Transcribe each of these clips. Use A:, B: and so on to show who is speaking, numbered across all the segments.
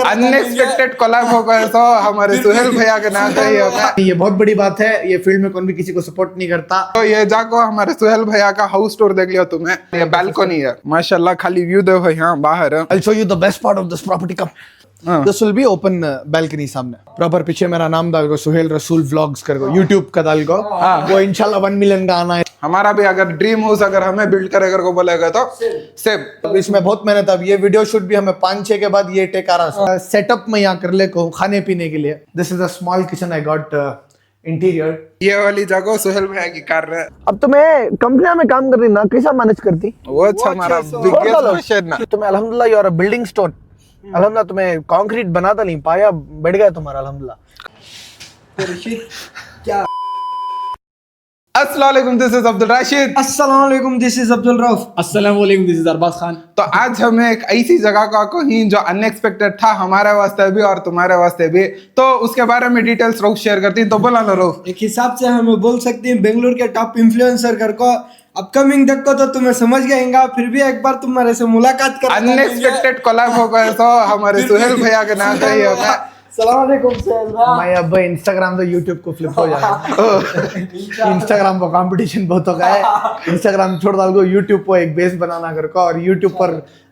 A: Unexpected collab होगा तो हमारे सुहेल भैया के नाम का ही होगा।
B: ये बहुत बड़ी बात है, ये फील्ड में कौन भी किसी को सपोर्ट नहीं करता।
A: तो ये जाको हमारे सुहेल भैया का हाउस टूर देख लियो तुम्हें। ये बालकनी है माशाल्लाह, खाली व्यू देखो यहाँ बाहर।
B: I'll show you the best part of this property. Come. This will be open balcony सामने। प्रॉपर पीछे मेरा नाम डाल को, सुहेल रसूल व्लॉग्स कर को, YouTube का डाल को। वो इंशाल्लाह 1 मिलियन का आना है।
A: हमारा भी अगर ड्रीम हाउस अगर हमें बिल्ड करेगा को बोलेगा तो सेम।
B: इसमें बहुत मेहनत। अब ये वीडियो शूट भी हमें 5-6 के बाद ये टेक आ रहा है। सेटअप में यहाँ कर ले को खाने पीने के लिए। This is a small kitchen I got interior.
A: ये वाली जगह सुहेल भैया की कर रहे।
B: अब तुम्हें कंपनियां में काम कर रही ना, कैसा मैनेज करती?
A: वो अच्छा हमारा बिगेस्ट क्वेश्चन ना।
B: तुम्हें अल्हम्दुलिल्लाह you are a building stone. अल्हम्दुलिल्लाह तुम्हें कंक्रीट बनाता नहीं, पाया बढ़ गया तुम्हारा अल्हम्दुलिल्लाह। क्या
A: अस्सलाम वालेकुम, दिस इज अब्दुल राशिद।
B: अस्सलाम वालेकुम, दिस इज अब्दुल रऊफ।
C: अस्सलाम वालेकुम, दिस इज अरबाज खान।
A: तो आज हमें एक ऐसी जगह का कहीं जो अनएक्सपेक्टेड था हमारे वास्ते भी और तुम्हारे वास्ते भी, तो उसके बारे में डिटेल्स रऊफ शेयर करती हैं। तो बोला लो रऊफ।
C: एक हिसाब से हमें बोल सकते हैं बेंगलुरु के टॉप इन्फ्लुएंसर कर को अपकमिंग तक को तो तुम्हें समझ गएगा, फिर भी एक बार तुम्हारे से मुलाकात कर।
A: अनएक्सपेक्टेड कोलैब होगा तो हमारे सुहेल भैया के नाम का ही होगा।
C: सलाम अलैकुम सुहेल भाई।
B: मैं अब इंस्टाग्राम तो यूट्यूब को फ्लिप हो जाएगा। इंस्टाग्राम पर कंपटीशन बहुत हो गया है। इंस्टाग्राम छोड़ डाल को, यूट्यूब को एक बेस बनाना कर को, और यूट्यूब पर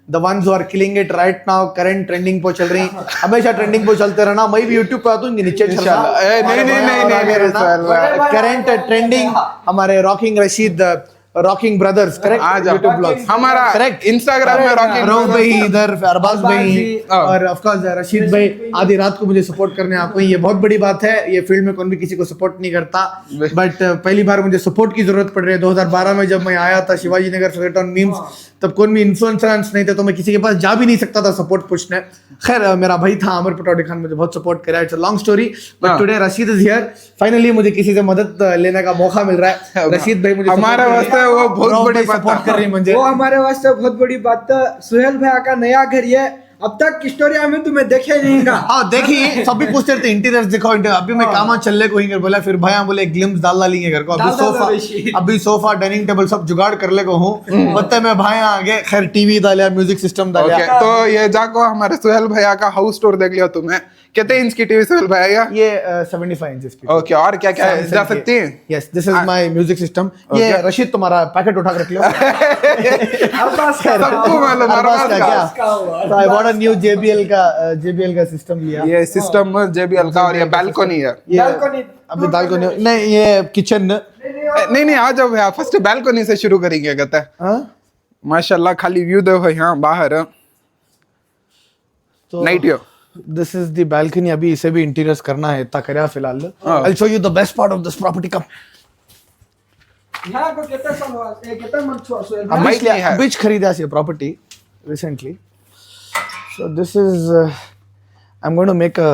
B: the ones who are killing it right now current trending पे चल रही, हमेशा ट्रेंडिंग पे चलते रहना। मैं भी यूट्यूब पे आता हूँ, नीचे नहीं करंट ट्रेंडिंग हमारे rocking Rashid, rocking brothers correct, YouTube blogs
A: हमारा
B: करेक्ट,
A: इंस्टाग्राम में रॉकिंग
B: रऊफ भाई इधर, अरबाज भाई और ऑफ कोर्स रशीद भाई आधी रात को मुझे सपोर्ट करने आपको। ये बहुत बड़ी बात है, ये फील्ड में कौन भी किसी को सपोर्ट नहीं करता, बट पहली बार मुझे सपोर्ट की जरूरत पड़ रही है। 2012 में जब मैं आया था शिवाजी नगर फॉर मीम्स, तब कौन भी इन्फ्लुएंसर्स नहीं थे, तो मैं किसी के पास जा भी नहीं सकता था सपोर्ट पूछने। खैर मेरा भाई था अमर पटौड़ी खान, मुझे बहुत सपोर्ट करा। It's a long story, but today Rashid is here. Finally मुझे किसी से मदद लेने का मौका मिल रहा है। रशीद भाई मुझे
A: हमारे वास्ते वो बहुत बड़ी
B: सपोर्ट कर रही है मुझे।
C: वो हमारे वास्ते बहुत बड़ी बात है। सुहेल भैया का नया घर ये अब तक स्टोरी में तुम्हें देखे नहीं का।
B: हाँ देखिए, सभी पूछते थे इंटीरियर्स दिखाओ, अभी मैं काम चलने को ही बोला, फिर भैया बोले ग्लिम्स डाल डालेंगे घर को। अभी सोफा डाइनिंग टेबल सब जुगाड़ कर ले को हूँ, पत्ते में भाई आगे। खैर टीवी डाला, म्यूजिक सिस्टम डाला।
A: तो ये जाको हमारे सुहेल भैया का हाउस टूर देख लियो तुम्हें। कितने इंच की टीवी सुहेल भैया?
B: ये 75 इंचेस की।
A: ओके, और क्या क्या जा सकती है?
B: Yes, this is my music system. ये रशीद तुम्हारा पैकेट उठा कर रख लियो।
A: सबको मालूम
B: अरबाज का क्या? I bought a new JBL का सिस्टम लिया।
A: ये सिस्टम JBL का, और ये बालकनी है।
C: बालकनी
B: अभी बालकनी नहीं, ये किचन
A: नहीं आ जाओ भैया, फर्स्ट बालकनी से शुरू करेंगे। कहते हैं माशाल्लाह, खाली व्यू देखो यहाँ बाहर।
B: तो
A: night view.
B: This is the balcony. अभी इसे भी इंटीरियर्स करना है, इतना करया फिलहाल। I will show you the best part of this property. Come.
C: यहाँ को कितना साल हुआ? कितना मंथ हुआ सुहेल भाई?
B: अभी खरीदा से property recently. So this is I'm going to make a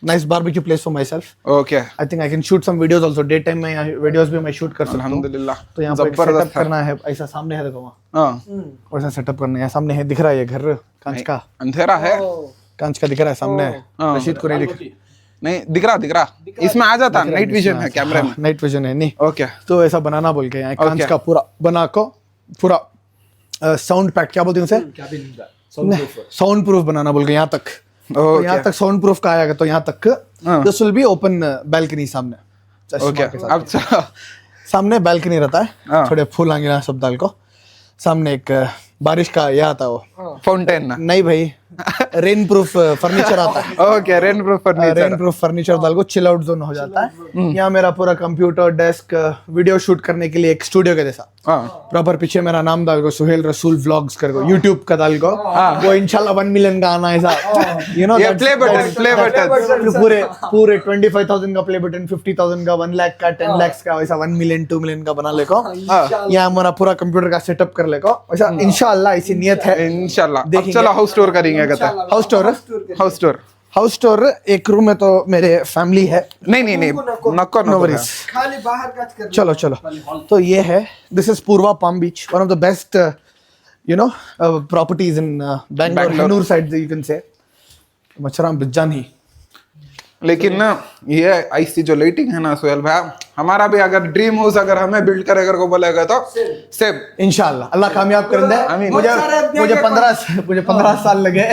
B: nice barbecue place for myself.
A: Okay.
B: I think I can shoot some videos also. Daytime में videos भी मैं shoot कर सकता हूँ।
A: अल्हम्दुलिल्लाह।
B: तो यहाँ पर सेटअप करना है, ऐसा सामने है देखो वहाँ। वैसा सेटअप करना है, सामने है, दिख रहा है ये घर कांच का।
A: अंधेरा है,
B: कांच का दिख रहा है सामने। रशीद को नहीं
A: नहीं दिख रहा। इसमें आ जाता, नाइट विजन है कैमरे में।
B: नाइट विजन है नहीं।
A: ओके,
B: तो ऐसा बनाना बोल के यहाँ कांच का पूरा बना को, पूरा साउंड पैक क्या बोलते हैं उसे, साउंड प्रूफ बनाना बोल के यहाँ तक। तो यहाँ तक साउंड प्रूफ का आएगा, तो यहाँ तक this will be open balcony सामने।
A: ओके, अब
B: सामने बैल्कनी रहता है, थोड़े फूल आगे सब डाल को। सामने एक बारिश का यह आता है, वो
A: फाउंटेन
B: नहीं भाई, रेन प्रूफ फर्नीचर आता है।
A: ओके, रेन प्रूफ
B: फर्नीचर डाल को चिल आउट जोन हो जाता है। यहाँ मेरा पूरा कंप्यूटर डेस्क, वीडियो शूट करने के लिए एक स्टूडियो के जैसा। प्रॉपर पीछे मेरा नाम डाल को, सुहेल रसूल व्लॉग्स कर को, YouTube का डाल को। वो इंशाल्लाह 1 मिलियन का आना है, यू नो,
A: प्ले बटन
B: पूरे 25,000 का प्ले बटन, 50,000 का, 1 लाख का, 10 लाख का, वैसा 1 मिलियन 2 मिलियन का बना ले को। यहाँ हमारा पूरा कंप्यूटर का सेटअप कर ले को, वैसा इंशाल्लाह ऐसी नियत है।
A: इंशाल्लाह। अब चलो हाउस टूर करेंगे। कहता है हाउस टूर। एक रूम में तो मेरे फैमिली है। नहीं नो वरीज,
C: खाली बाहर का कर।
B: चलो। तो ये है, this is Purva palm beach, one of the best you know properties in Bangalore, Hennur side you can say. मच्छराम बिजानी
A: लेकिन ना ये ऐसी जो लाइटिंग है ना सोहेल भाई, हमारा भी अगर ड्रीम हाउस अगर हमें बिल्ड करेगा को बोलेगा तो सेम
B: इंशाल्लाह अल्लाह कामयाब कर दे।
A: आमीन।
B: मुझे 15 साल लगे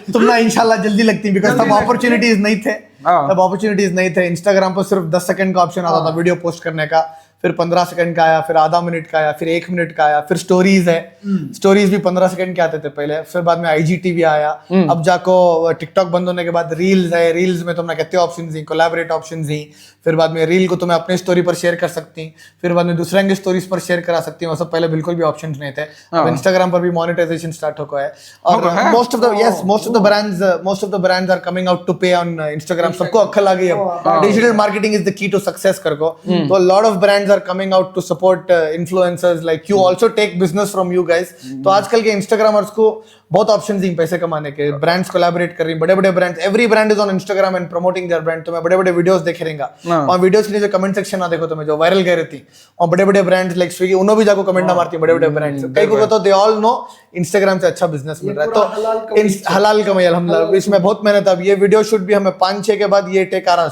B: तुम ना इंशाल्लाह जल्दी लगती, बिकॉज तब अपॉर्चुनिटीज नहीं थे, तब अपॉर्चुनिटीज नहीं थे। इंस्टाग्राम पर सिर्फ 10 सेकंड का ऑप्शन आता था वीडियो पोस्ट करने का, फिर 15 सेकंड का आया, फिर आधा मिनट का आया, फिर 1 मिनट का आया, फिर स्टोरीज है, स्टोरीज भी 15 सेकंड के आते थे पहले, फिर बाद में IGTV आया, अब जाको टिकटॉक बंद होने के बाद रील्स है, रील्स में तुमने कितने ऑप्शंस दी, कोलैबोरेट ऑप्शंस दी, फिर बाद में रील को तुम्हें अपने स्टोरी पर शेयर कर सकती, फिर बाद में दूसरे के स्टोरीज पर शेयर करा सकती, वो सब पहले बिल्कुल भी ऑप्शंस नहीं थे। अब इंस्टाग्राम पर भी मोनेटाइजेशन स्टार्ट हो गया है, और most of the brands are coming out to pay on Instagram. सबको अक्ल आ गई अब, digital marketing is the key to success करको, तो lot of brands are coming out to support influencers like you, also take business from you guys. तो आजकल के इंस्टाग्रामर्स को बहुत ऑप्शंस हैं पैसे कमाने के, ब्रांड्स कोलैबोरेट कर रही हैं, बड़े-बड़े brands, every brand is on Instagram and promoting their brand. तो मैं बड़े-बड़े वीडियोस देख रहेगा, और वीडियोस के नीचे कमेंट सेक्शन ना देखो तुम्हें जो वायरल गए रहती, और बड़े-बड़े ब्रांड्स लाइक स्विगी उन्होंने भी जाको कमेंट ना मारती, बड़े-बड़े ब्रांड्स कई को तो दे ऑल नो इंस्टाग्राम से अच्छा बिजनेस मिल रहा है, तो हलाल कमाई अल्हम्दुलिल्लाह। इसमें बहुत मेहनत, अब ये वीडियो शूट भी हमें 5-6 के बाद ये टेक आ रहा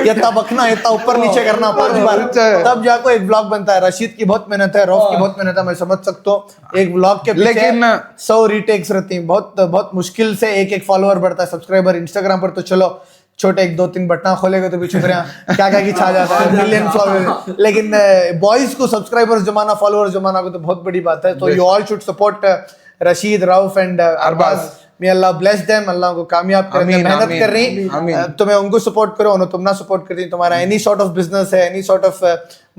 B: ये तब बखना इतना ऊपर नीचे करना 5 बार, तब जाको एक ब्लॉग बनता है। रशीद की बहुत मेहनत है, रौफ की बहुत मेहनत है, मैं समझ सकता हूँ एक ब्लॉग के
A: लेकिन
B: 100 रीटेक्स रहती हैं, बहुत मुश्किल से एक फॉलोअर बढ़ता है, सब्सक्राइबर। इंस्टाग्राम पर तो चलो छोटे 1-2-3 बटन खोलेगा तो भी छुपरिया क्या की छा जाता है, मिलियन फॉलोअर। लेकिन बॉयज को सब्सक्राइबर्स जमाना, फॉलोअर्स जमाना को तो बहुत बड़ी बात है। तो you all should support Rashid, Rauf and Arbaz. May अल्लाह ब्लेस देम, अल्लाह को कामयाब करे, मेहनत कर रही, तुम्हें उनको सपोर्ट करो, उन्हें तुम ना सपोर्ट करती, तुम्हारा एनी सॉर्ट ऑफ बिजनेस है, एनी सॉर्ट ऑफ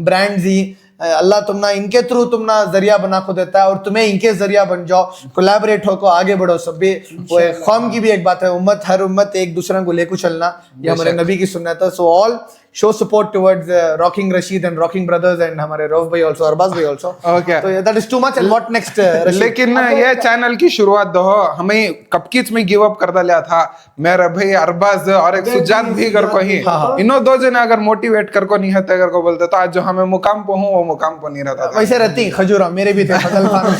B: ब्रांड्स ही अल्लाह तुम ना इनके थ्रू तुम ना जरिया बना को देता है, और तुम्हें इनके जरिया बन जाओ, कोलैबोरेट हो को आगे बढ़ो। सब भी वो कौम की भी एक बात है, उम्मत हर उम्मत एक दूसरे को लेकर चलना, ये हमारे नबी की सुन्नत है। So all show support towards rocking Rashid and rocking brothers and हमारे रऊफ भाई आल्सो, अरबाज भाई आल्सो।
A: ओके,
B: तो that is too much and what next.
A: लेकिन ये चैनल की शुरुआत दो हमें कपकीच में गिव अप कर दिया था मेरा भाई अरबाज और एक सुजात भी कर को ही, इनो दो जने अगर मोटिवेट कर को नहीं होते, अगर को बोलते तो आज जो हमें मुकाम पे हूं वो मुकाम पे नहीं रहता था।
B: वैसे रहती खजूरा मेरे भी थे, फजल फानूस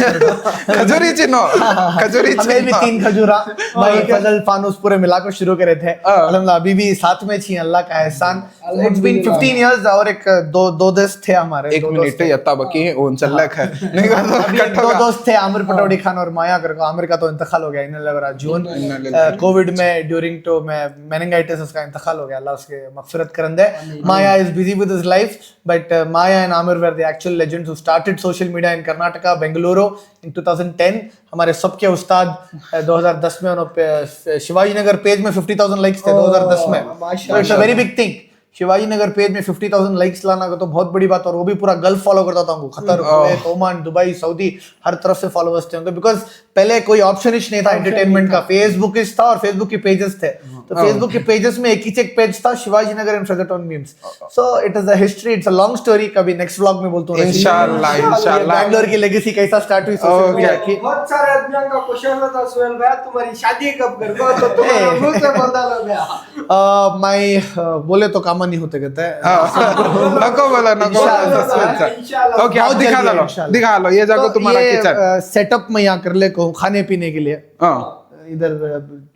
A: खजूरी चिन्हो, खजूरी
B: हमें भी 3 खजूरा भाई फजल फानूस पूरे मिला को शुरू करे थे अल्हम्दुलिल्लाह। अभी भी साथ में छी, अल्लाह का एहसान। इट्स बीन 15 इयर्स, और एक दो दोस्त थे हमारे,
A: 1 मिनट यत्ता बाकी है उन चल रहा है नहीं
B: अभी 2 दोस्त थे, आमिर पटौड़ी खान और माया करको। आमिर का तो इंतकाल हो गया इन लग रहा जून कोविड में, ड्यूरिंग टू मेनिंजाइटिस उसका इंतकाल हो गया, अल्लाह उसके मगफिरत करन दे। Maya is busy with his life, but Maya and Aamir were the actual legends who started social media in Karnataka, Bengaluru in 2010। हमारे सबके उस्ताद 2010 में उन्होंने शिवाजी नगर पेज में 50,000 लाइक्स थे 2010 में, it's a very big thing. Shivaji Nagar page में 50,000 लाइक्स लाना का तो बहुत बड़ी बात, और वो भी पूरा गल्फ फॉलो करता था, Qatar, Kuwait, Oman, Dubai, Saudi, हर तरफ से फॉलोअर्स थे उनके, बिकॉज पहले कोई ऑप्शन ही नहीं था एंटरटेनमेंट का, फेसबुक था और फेसबुक की पेजेस थे, तो फेसबुक के पेजेस में एक पेज था Shivaji Nagar and Frazer Town memes. So it is a history, it's a long story, कभी नेक्स्ट व्लॉग में बोलता हूं
A: इंशाल्लाह इंशाल्लाह
B: बैंगलोर की लेगेसी कैसा स्टार्ट हुई सोशल मीडिया की।
C: बहुत सारे आदमियों का क्वेश्चन था सोहेल भाई तुम्हारी शादी कब करोगे, तो तुम्हारा मुंह से बता लो भैया।
B: मैं बोले तो काम नहीं होते कहते हैं,
A: नको बोला नको। ओके अब दिखा लो ये जाको तुम्हारा किचन
B: सेटअप में यहाँ कर ले को खाने पीने के लिए, इधर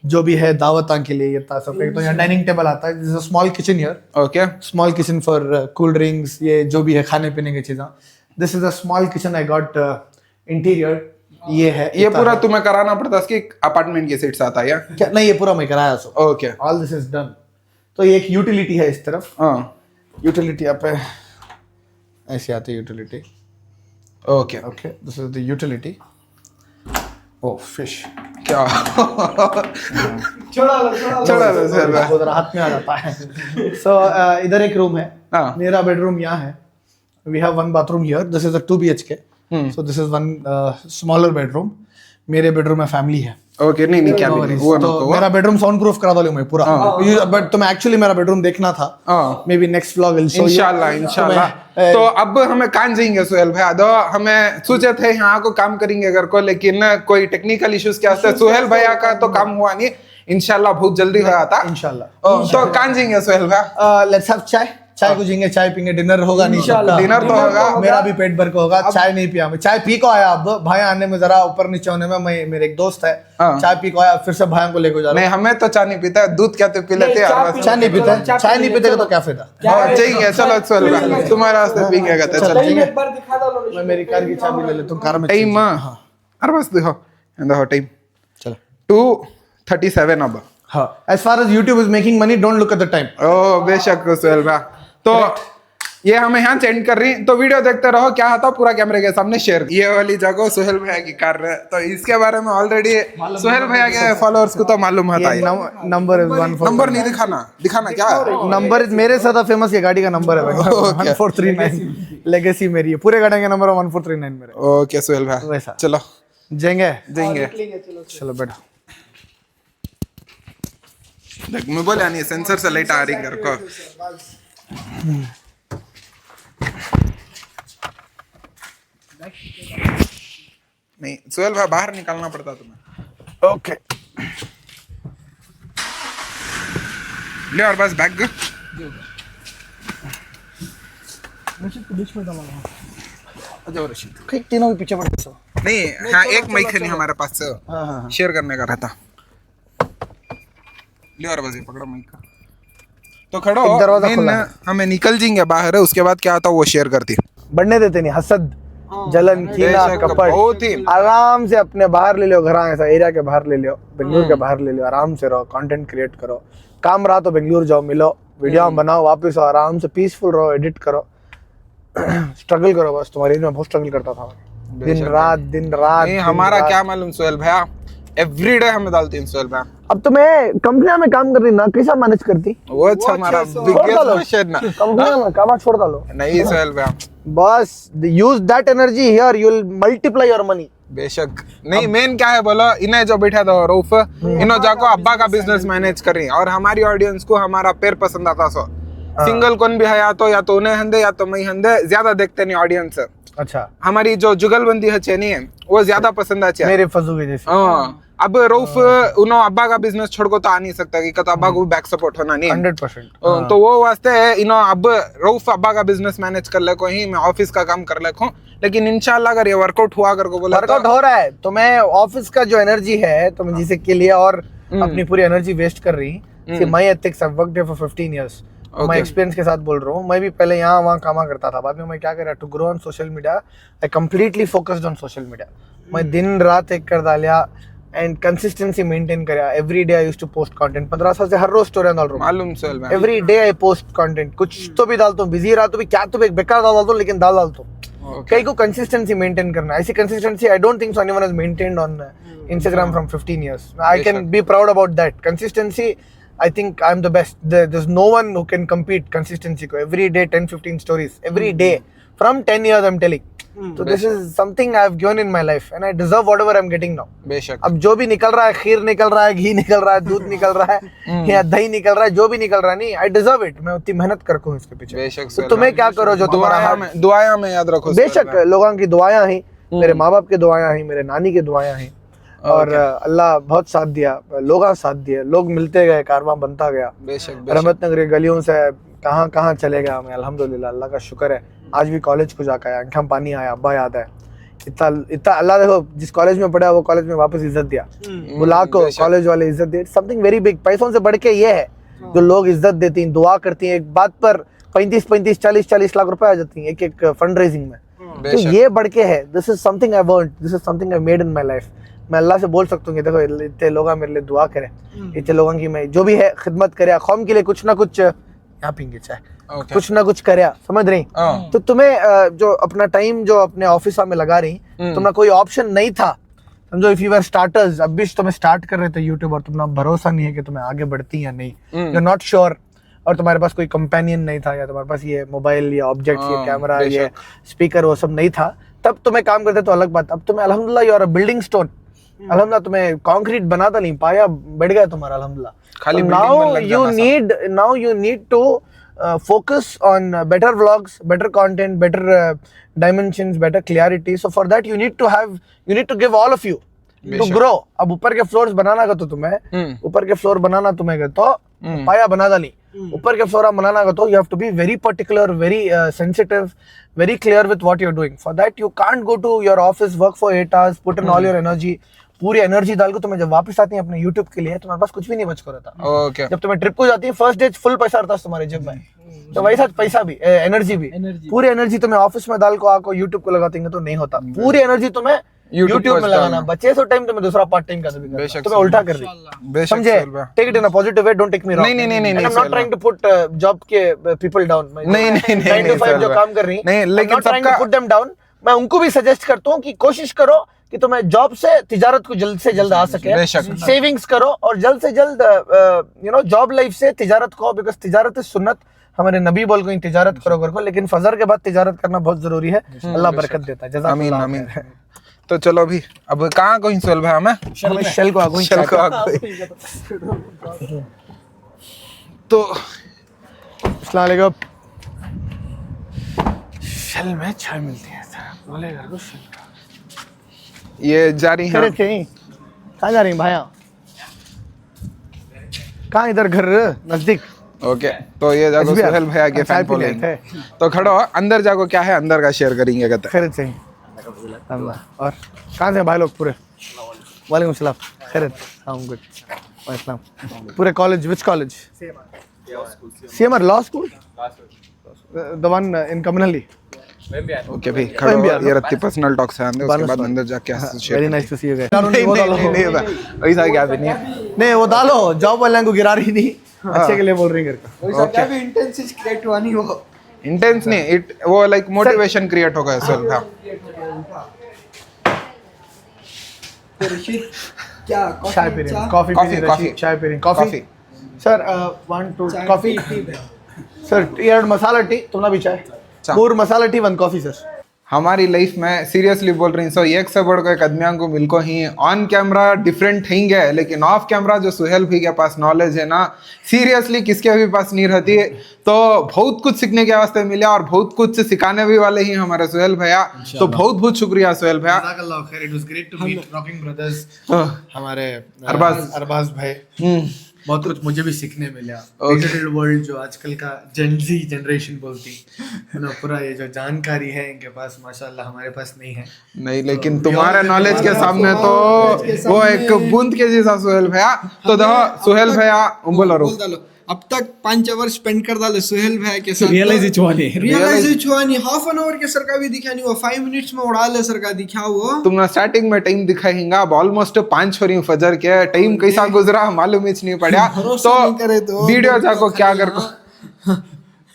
B: जो भी है दावतां के लिए ये था सब। तो यहाँ डाइनिंग टेबल आता है, this is a small kitchen here,
A: okay,
B: small kitchen for cool drinks, ये जो भी है खाने पीने की चीजें। This is a small kitchen I got interior, ये है।
A: ये पूरा तुम्हें कराना पड़ता है कि अपार्टमेंट के सेट्स आता है या
B: क्या? नहीं, ये पूरा मैं कराया so.
A: Okay,
B: all this is done. तो ये एक यूटिलिटी है इस तरफ, यूटिलिटी यहाँ पे ऐसे आती है utility.
A: Okay
B: okay, this is the utility. Oh fish,
A: क्या
C: छोड़ा लो
B: उधर हाथ में आ जाता है। सो इधर एक रूम है, मेरा बेडरूम यहाँ है। We have 1 bathroom here, this is a 2 BHK, so this is 1 smaller bedroom. मेरे बेडरूम में फैमिली है।
A: ओके, नहीं क्या वो
B: तो मेरा बेडरूम साउंड प्रूफ करा दो मैं पूरा, बट तुम्हें एक्चुअली मेरा बेडरूम देखना था, may be next vlog will show you
A: इंशाल्लाह इंशाल्लाह। तो अब हमें कहाँ जाएंगे सोहेल भाई? दो हमें सोचे थे यहाँ को काम करेंगे अगर को, लेकिन कोई टेक्निकल इश्यूज के वास्ते सोहेल भैया का तो काम हुआ नहीं। इंशाल्लाह बहुत जल्दी हो आता
B: इंशाल्लाह।
A: तो कहाँ जाएंगे सोहेल भाई?
B: लेट्स हैव चाय। चाय को जिएंगे, चाय पीएंगे, डिनर होगा नहीं सबका।
A: डिनर तो होगा।
B: मेरा भी पेट भर के होगा। चाय नहीं पिया मैं, चाय पी को आया। अब भाई आने में जरा ऊपर नीचे होने में, मैं मेरे एक दोस्त है चाय पी को आया, फिर से भाइयों को लेकर जा रहा
A: नहीं हमें तो चाय नहीं पीता है, दूध क्या तो पी लेते हैं।
B: चाय नहीं पीते, चाय नहीं पीते तो क्या फायदा।
A: चाहिए चलो चलो तुम्हारे वास्ते पीएंगे कहते चलो
C: एक बार दिखा दो
B: मैं मेरी कार की चाबी ले लेता हूँ, कार में
A: टाइम अरे बस देखो टाइम
B: चलो
A: 2:37 अब।
B: हाँ, as far as YouTube is making money, don't look at the time.
A: ओ बेशक सुहेल भाई, तो ये हमें यहाँ सेंड कर रही, तो वीडियो देखते रहो, क्या आता पूरा कैमरे के सामने शेयर। ये वाली जगह सुहेल भैया की कार है, तो इसके बारे में ऑलरेडी सुहेल भैया के फॉलोअर्स को तो मालूम होता है।
B: Number is 143.
A: नंबर नहीं दिखाना क्या
B: नंबर मेरे ज्यादा फेमस ये गाड़ी का नंबर है भाई, 1439 लेगेसी मेरी है, पूरे गाड़ी का नंबर 1439 मेरे।
A: ओके सुहेल भाई
B: वैसा
A: चलो
B: जाएंगे
A: देंगे।
B: चलो बैठो।
A: देख मैं बोला नहीं, सेंसर से लाइट आ रही घर को। नहीं सुहेल भाई बाहर निकालना पड़ता तुम्हें।
B: ओके
A: ले और बस बैग
B: तीनों के पीछे पड़े सब।
A: नहीं। हाँ एक माइक है नहीं हमारे पास, शेयर करने का रहता। ले और बस ये पकड़ो माइक का, तो खड़ो
B: दरवाजा खुला है।
A: हमें निकल जाएंगे बाहर, उसके बाद क्या आता वो शेयर करती।
B: बढ़ने देते नहीं, हसद जलन कीना
A: बेशक,
B: कपट,
A: बहुत ही।
B: आराम से अपने बाहर ले लो, घर ऐसा एरिया के बाहर ले लो, बेंगलुरु के बाहर ले लो, आराम से रहो, कंटेंट क्रिएट करो। काम रहा तो बेंगलुरु जाओ, मिलो, वीडियो बनाओ, वापस आओ, आराम से पीसफुल रहो, एडिट करो, स्ट्रगल करो। बस तुम्हारी एज में बहुत स्ट्रगल करता था दिन रात।
A: नहीं हमारा क्या मालूम सुहेल भैया, एवरीडे हमें डालती हैं सुहेल भैया।
B: अब तुम्हें कंपनियां में काम कर रही ना, कैसा मैनेज करती?
A: वो हमारा बिगेस्ट क्वेश्चन ना।
B: कंपनियां में काम छोड़ डालो।
A: नहीं सुहेल भैया
B: बस use that energy here, you will multiply your money.
A: बेशक नहीं, मेन क्या है बोलो, इन्हें जो बैठा था रऊफ, इन्हों जाको अब्बा का बिजनेस मैनेज कर रही, और हमारी ऑडियंस को हमारा पेर पसंद आता। सो सिंगल कौन भी है, या तो उन्हें हंदे या तो मैं हंदे, ज्यादा देखते नहीं ऑडियंस।
B: अच्छा,
A: हमारी जो जुगलबंदी है चेनी है वो ज्यादा पसंद है
B: मेरे फजू के जैसे।
A: अब रऊफ उन्हों अब्बा का बिजनेस छोड़ को तो आ नहीं सकता कि तो अब्बा को भी बैक सपोर्ट होना नहीं
B: 100%।
A: तो वो वास्ते इन्हों अब रऊफ अब्बा का बिजनेस मैनेज कर ले को ही, मैं ऑफिस का काम कर ले को। लेकिन इंशाल्लाह अगर ये वर्कआउट हुआ कर को बोला,
B: वर्कआउट हो रहा है तो मैं ऑफिस का जो एनर्जी है तो मैं जिसे के लिए और अपनी पूरी एनर्जी वेस्ट कर रही। मैं ethics I worked for 15 years, मैं एक्सपीरियंस के साथ बोल रहा हूँ। मैं भी पहले यहाँ वहाँ कामा करता था, बाद में मैं क्या कर रहा to grow on social media, I completely focused on social media. मैं दिन रात एक कर डालिया एंड कंसिस्टेंसी मेंटेन करा। Every day I used to post content. 15 साल से हर रोज स्टोरी डाल रहा हूँ,
A: मालूम सुहेल भाई।
B: Every day I post content, कुछ तो भी डालता हूँ, बिजी रहा तो भी क्या तो भी बेकार डालता हूँ, लेकिन डालता हूँ। कई को कंसिस्टेंसी मेंटेन करना, ऐसी consistency I don't think so anyone has maintained on Instagram from 15 years. I can be proud about that. Consistency, I think I'm the best. There's no one who can compete consistency ko. Every day 10-15 stories every day from 10 years I'm telling. So this is something I've given in my life and I deserve whatever I'm getting now.
A: बेशक।
B: अब जो भी निकल रहा है, खीर निकल रहा है, घी निकल रहा है, दूध निकल रहा है या दही निकल रहा है, जो भी निकल रहा है, नहीं I deserve it. मैं उतनी मेहनत करता हूँ इसके पीछे।
A: बेशक।
B: तो तुम्हें क्या करो जो तुम्हारा
A: दुआएं में याद रखो।
B: बेशक लोगों की दुआएं हैं, मेरे माँ बाप की दुआएं हैं, मेरे नानी की दुआएं हैं, और अल्लाह बहुत साथ दिया, लोग साथ दिए, लोग मिलते गए, कारवां बनता गया।
A: बेशक।
B: रहमत नगरी गलियों से कहाँ कहाँ चले गया मैं, अल्हम्दुलिल्लाह अल्लाह का शुक्र है। आज भी कॉलेज को जाकर आया, आंखें पानी आया, अब्बा याद है। इतना अल्लाह देखो, जिस कॉलेज में पढ़ा वो कॉलेज में वापस इज्जत दिया, बुला को कॉलेज वाले इज्जत दिए। Something very big. पैसों से बढ़ के ये है जो लोग इज्जत देती हैं, दुआ करती हैं। एक बात पर 35-35, 40-40 लाख रुपए आ जाती हैं एक फंड रेजिंग में, तो ये बढ़ के है। This is something I earned, this is something I made in my life. मैं अल्लाह से बोल सकता हूँ कि देखो इतने लोग मेरे लिए दुआ करें, इतने लोगों की मैं जो भी है खिदमत करे, कौम के लिए कुछ ना कुछ, यहाँ पीएंगे चाय, कुछ ना कुछ करे, समझ रही। तो तुम्हें जो अपना टाइम जो अपने ऑफिस में लगा रही, तुम्हारा कोई ऑप्शन नहीं था, समझो। इफ यू आर स्टार्टर्स, अब भी तुम्हें स्टार्ट कर रहे थे यूट्यूब और तुम्हारा भरोसा नहीं है कि तुम्हें आगे बढ़ती या नहीं, यू आर नॉट श्योर, और तुम्हारे पास कोई कंपेनियन नहीं था, या तुम्हारे पास ये मोबाइल या ऑब्जेक्ट, ये कैमरा, ये स्पीकर, वो सब नहीं था, तब तुम्हें काम करते तो अलग बात। अब तुम्हें अल्हम्दुलिल्लाह you are a building stone, अल्हम्दुलिल्लाह तुम्हें कंक्रीट बनाता नहीं, पाया बढ़ गया तुम्हारा अल्हम्दुलिल्लाह।
A: खाली
B: now you need to focus on better vlogs, better content, better dimensions, better clarity. So for that you need to give all of you to grow. अब ऊपर के फ्लोर्स बनाना का तो तुम्हें ऊपर के फ्लोर बनाना तुम्हें तो पाया बना डाली, ऊपर के फ्लोर आप बनाना का तो you have to be very particular, very sensitive, very clear with what you are doing. For that you can't go to your office, work for 8 hours, put in all your energy, पूरी energy डाल के तुम्हें जब वापस आती है अपने YouTube के लिए, तुम्हारे पास कुछ भी नहीं बच कर रहता.
A: ओके
B: जब तुम्हें ट्रिप को जाती है फर्स्ट डे फुल पैसा रहता है तुम्हारे जेब में, तो वैसा पैसा भी, एनर्जी भी, पूरी एनर्जी तुम्हें ऑफिस में डाल को आको YouTube को लगाते तो नहीं होता. पूरी एनर्जी तुम्हें YouTube में लगाना, बचे सो टाइम तुम्हें दूसरा पार्ट टाइम का भी करना, तुम्हें उल्टा कर दी. समझे? Take it in a positive way, don't take me wrong.
A: नहीं,
B: I am not trying to put job के पीपल डाउन.
A: नहीं
B: 9 to 5 जो काम कर रही
A: नहीं, लेकिन
B: सबका पुट देम डाउन. मैं उनको भी सजेस्ट करता हूँ कि कोशिश करो कि तुम्हें जॉब से तिजारत को जल्द से जल्द आ सके, सेविंग्स करो और जल्द से जल्द जॉब लाइफ से तिजारत को, बिकॉज तिजारत सुन्नत, हमारे नबी बोल को तिजारत करो घर को, लेकिन फजर के बाद तिजारत करना बहुत जरूरी है. अल्लाह बरकत देता है.
A: आमीन आमीन. तो चलो अभी अब कहाँ कोई सोल भाई हमें
B: शेल को आगो
A: तो
B: अस्सलाम वालेकुम. शेल में चाय मिलती है बोले घर को शेल.
A: ये जा रही है
B: कहाँ जा रही हैं भाया? कहाँ? इधर घर नजदीक.
A: ओके तो ये जागो सुहेल भैया के फैन फॉलोइंग. तो खड़ो अंदर जागो, क्या है अंदर का शेयर करेंगे कहते
B: खैरियत से. और कहाँ से भाई लोग पूरे? वालेकुम सलाम. खैरियत? हम गुड. वालेकुम. पूरे college, which college? CMR law school, the one in communally.
A: Okay भाई खड़ो, ये रत्ती पर्सनल टॉक्स है, उसके बाद अंदर जाके share.
B: Very nice to see you guys.
A: नहीं ऐसा क्या भी नहीं है.
B: नहीं वो डालो, जॉब वाले को गिरा रही नहीं, अच्छे के लिए बोल रही घर का.
C: वैसा क्या भी इंटेंसिव क्रिएट हुआ नहीं वो.
A: इंटेंस नहीं, इट वो लाइक मोटिवेशन क्रिएट होगा सुहेल भाई.
C: तो रशीद क्या
B: चाय पी रही हैं?
C: कॉफी
B: कॉफी पी रही हैं? चाय पी रही हैं? Coffee sir 1 2 coffee sir. 2 मसाला टी, तुमने भी चाय. 4 मसाला टी 1 कॉफी सर.
A: हमारी लाइफ में सीरियसली बोल रही सो एक से बढ़ के आदमियों को मिलको ही ऑन कैमरा डिफरेंट है, लेकिन ऑफ कैमरा जो सुहेल भाई के पास नॉलेज है ना, सीरियसली किसके भी पास नहीं रहती. तो बहुत कुछ सीखने के वास्ते मिला और बहुत कुछ सिखाने भी वाले ही हमारे सुहेल भैया. तो बहुत बहुत शुक्रिया सुहेल भैया.
B: It was great to meet rocking brothers. हमारे
A: अरबाज
B: भाई, बहुत कुछ मुझे भी सीखने मिला. डिजिटल वर्ल्ड जो आजकल का जेनजी जनरेशन बोलती है ना, पूरा ये जो जानकारी है इनके पास माशाल्लाह हमारे पास नहीं है.
A: नहीं, लेकिन तुम्हारे नॉलेज के सामने तो वो एक बूंद के जैसा सुहेल भैया. तो सुहेल भैया बोलो.
C: अब तक 5 आवर स्पेंड कर डाले सुहेल भाई के साथ.
B: रियलाइज हुआ नहीं.
C: हाफ एन आवर के सर का भी दिखा नहीं, वो 5 मिनट्स में उड़ा ले सर का दिखा वो.
A: तुमने स्टार्टिंग में टाइम दिखाएंगा, अब ऑलमोस्ट 5 हो रही फजर के टाइम कैसा गुजरा मालूम ही नहीं पड़ा. तो वीडियो जाको क्या कर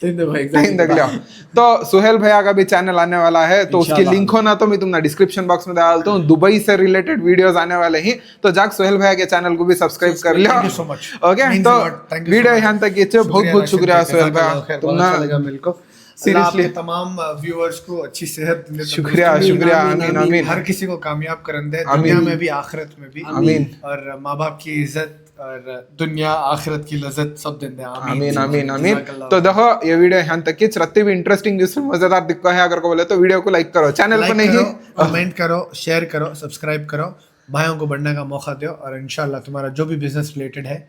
A: टाइम देख लिया. तो सुहेल भैया का भी चैनल आने वाला है, तो उसकी लिंक हो ना तो मैं तुमने डिस्क्रिप्शन बॉक्स में डालता हूँ. दुबई से रिलेटेड वीडियोस आने वाले ही, तो जाक सुहेल भैया के चैनल को भी सब्सक्राइब कर लिया. ओके तो वीडियो यहाँ तक ये बहुत बहुत शुक्रिया सुहेल भैया. तुमने
B: सीरियसली तमाम व्यूअर्स को अच्छी सेहत,
A: शुक्रिया आमीन आमीन.
B: हर किसी को कामयाब करन दे, दुनिया में भी आखिरत में भी.
A: आमीन.
B: और माँ बाप की इज्जत और दुनिया आखिरत की लज्जत सब दिन दे.
A: आमीन आमीन आमीन. तो देखो ये वीडियो यहाँ तक की रत्ती भी इंटरेस्टिंग मजेदार दिखता है, अगर को बोले तो वीडियो को लाइक करो, चैनल पर नहीं
B: कमेंट करो, शेयर करो, सब्सक्राइब करो, भाइयों को बढ़ने का मौका दो. और इंशाल्लाह तुम्हारा जो भी बिजनेस रिलेटेड है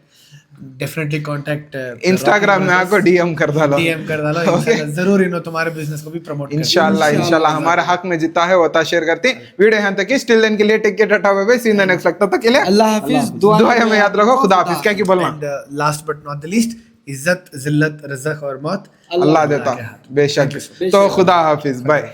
B: डेफिनेटली कांटेक्ट
A: इंस्टाग्राम में आपको डीएम कर डालो.
B: इंशाल्लाह जरूर इन्हों तुम्हारे बिजनेस को भी प्रमोट
A: इंशाल्लाह हमारे हक में जितना है वो शेयर करते हैं. वीडियो यहाँ तक स्टिल देन के लिए take care, tata bye bye, see you in the next vlog. तब तक के लिए
C: अल्लाह हाफिज.
A: दुआ में याद रखो. खुदा हाफिज. क्या की बोलना?
B: Last but not the least, इज्जत, जिल्लत, रिज़्क और मौत
A: अल्लाह देता बेशक. तो खुदा हाफिज. बाय.